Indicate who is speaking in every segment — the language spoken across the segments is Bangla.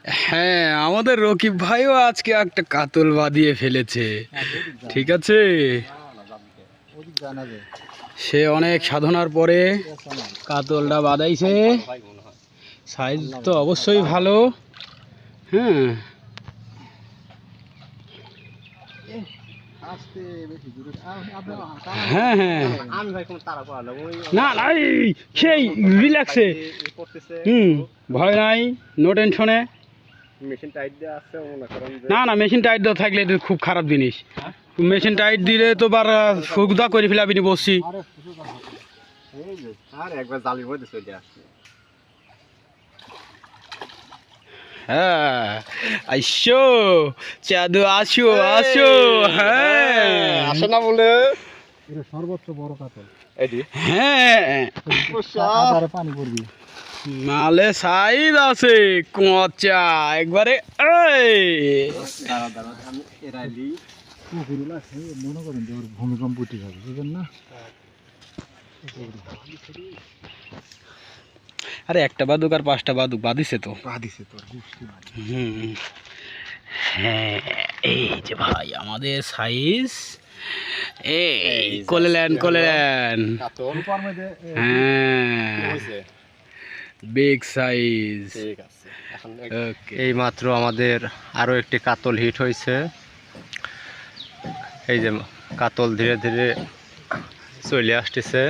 Speaker 1: হ্যাঁ, আমাদের রকিব ভাইও আজকে একটা কাতল বাদিয়ে ফেলেছে। ঠিক আছে, সে অনেক সাধনার পরে কাতলটা বাদাইছে। সাইজ তো অবশ্যই ভালো। হ্যাঁ হ্যাঁ হ্যাঁ, না না, সেই রিল্যাক্সে। ভয় নাই, নো টেনশনে। না না, মেশিন টাইট দেওয়া থাকলে এটা খুব খারাপ জিনিস। মেশিন টাইট দিলে তো বার সুবিধা করে ফেলাবি নি বসছি। হ্যাঁ, আইসো চাঁদু, আসো আসো। হ্যাঁ,
Speaker 2: আসে না বলে
Speaker 3: সর্বোচ্চ বড় কাতল।
Speaker 1: হ্যাঁ,
Speaker 3: পানি পড়বি
Speaker 1: মালে সাইজ আছে কোঁচা একবারে।
Speaker 3: পুকুর আছে, মনে করেন যে ওর ভূমিকম্প উঠে যাবে, বুঝলেন না?
Speaker 1: আরে একটা বাদুক আর 5টা বাদুক বাদিছে তো। হ্যাঁ, এই যে ভাই আমাদের সাইজ। এই কোলেলেন কোলেলেন। হ্যাঁ, বিগ সাইজ।
Speaker 2: এই মাত্র আমাদের আরো একটি কাতল হিট হয়েছে। এই যে কাতল ধীরে ধীরে চলে আসতেছে।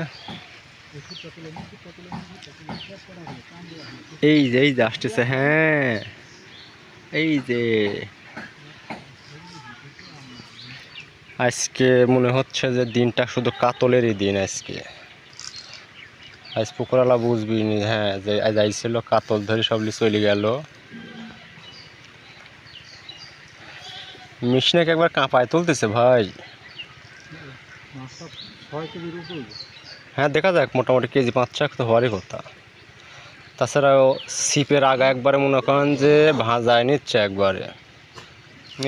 Speaker 2: এই যে আসতেছে। হ্যাঁ, এই যে আজকে মনে হচ্ছে যে দিনটা শুধু কাতলেরই দিন। আজ পুকুরওয়ালা বুঝবি নি। হ্যাঁ, যে যাইছিল কাতল ধরে সব চলে গেল। মেশিনাকে একবার কাঁপায় তুলতেছে ভাই। হ্যাঁ, দেখা যাক, মোটামুটি কেজি 5-6 তো হওয়ারই কথা। তাছাড়াও ছিপের আগা একবারে মনে করেন যে ভাজায় নিচ্ছে একবারে।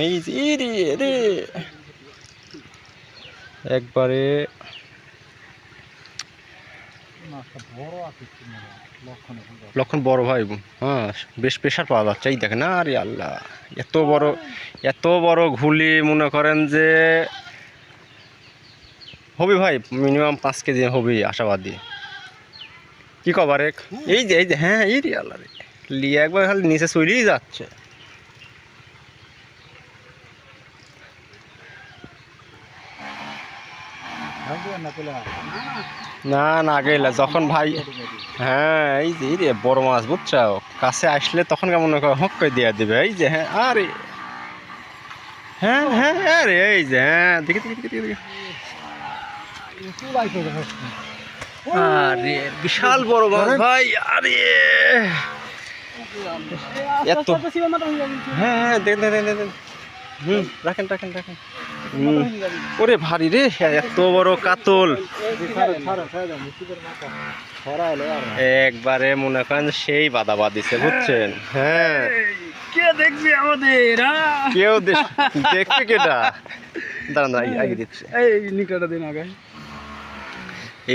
Speaker 2: এই রে একবারে লক্ষণ বড় ভাই। হ্যাঁ, বেশ প্রেশার পাওয়া যাচ্ছে। এই দেখেন, আরে আল্লাহ, এত বড় ঘুলি মনে করেন যে হবি ভাই, মিনিমাম 5 কেজি হবি আশাবাদী। কি কবারে? এই যে হ্যাঁ, এই রে আল্লাহ রে, লিয়ে একবার খালি নিচে চলেই যাচ্ছে। না না, গেলা যখন ভাই। হ্যাঁ, এই যে বড় মাছ বুঝছো, কাছে আসলে তখন কেমন হক করে দিয়ে দিবে। এই যে হ্যাঁ, আরে হ্যাঁ হ্যাঁ, আরে এই যে হ্যাঁ, দেখি আরে বিশাল বড় মাছ ভাই। আরে এত, হ্যাঁ দেখেন। রাখেন। ওরে ভারী রে, এত বড় কাতল একবারে মনে করেন সেই বাধা বাঁধিছে, বুঝছেন? হ্যাঁ,
Speaker 1: কে দেখবি আমাদের?
Speaker 2: কেউ দেখবে কেটা? দাঁড়ান আগে দিচ্ছে।
Speaker 1: এই নিকটা দিন আগে।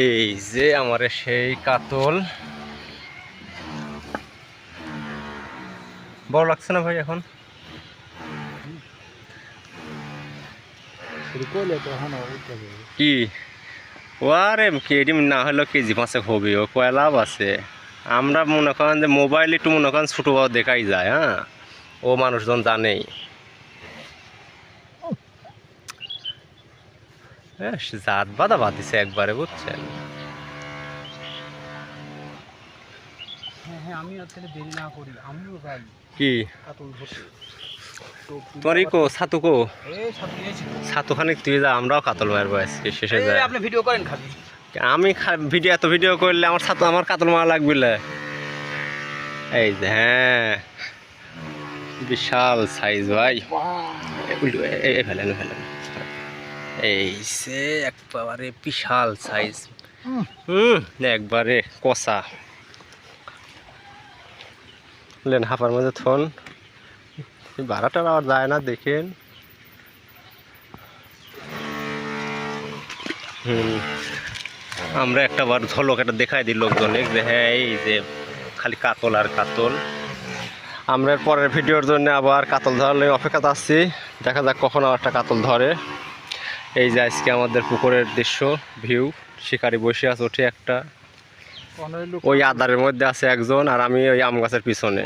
Speaker 2: এই যে আমার সেই কাতল। বড় লাগছে না ভাই এখন? কি ওয়ারে কেডি না হলো কেজি 5 হবে, ও কয় লাভ আছে? আমরা মনে করেন যে মোবাইল একটু মনে করেন ছোটো বড় দেখাই যায়। হ্যাঁ, ও মানুষজন জানেই। জাত বাধা বাঁধিছে একবারে, বুঝছেন?
Speaker 1: আমি আজকে দেরি না করি, আমিও যাই
Speaker 2: কি
Speaker 1: কাতল ধরতে।
Speaker 2: তোমার কো ছাতু কো? ছাতু খানিক তুই যা, আমরাও কাতল মারবো আজকে শেষে যায়।
Speaker 1: আপনি ভিডিও করেন খালি।
Speaker 2: আমি ভিডিও করলে আমার কাতল মারা লাগবে। এই যে হ্যাঁ, বিশাল সাইজ ভাই। ফেলেন এই যে একবারে বিশাল সাইজ। একবারে কষা লেন হাফার মধ্যে থন। ভাড়াটা আর যায় না দেখেন। আমরা একটা বার ঝলক এটা দেখাই দিই লোকজনে যে হ্যাঁ, এই যে খালি কাতল আর কাতল। আমরা এর পরের ভিডিওর জন্য আবার কাতল ধরলে অপেক্ষাতে আসছি, দেখা যাক কখন আর একটা কাতল ধরে। এই যে আজকে আমাদের পুকুরের দৃশ্য ভিউ, শিকারি বসে আছে ওঠে একটা, ওই আদারের মধ্যে আছে একজন, আর আমি ওই আম গাছের পিছনে।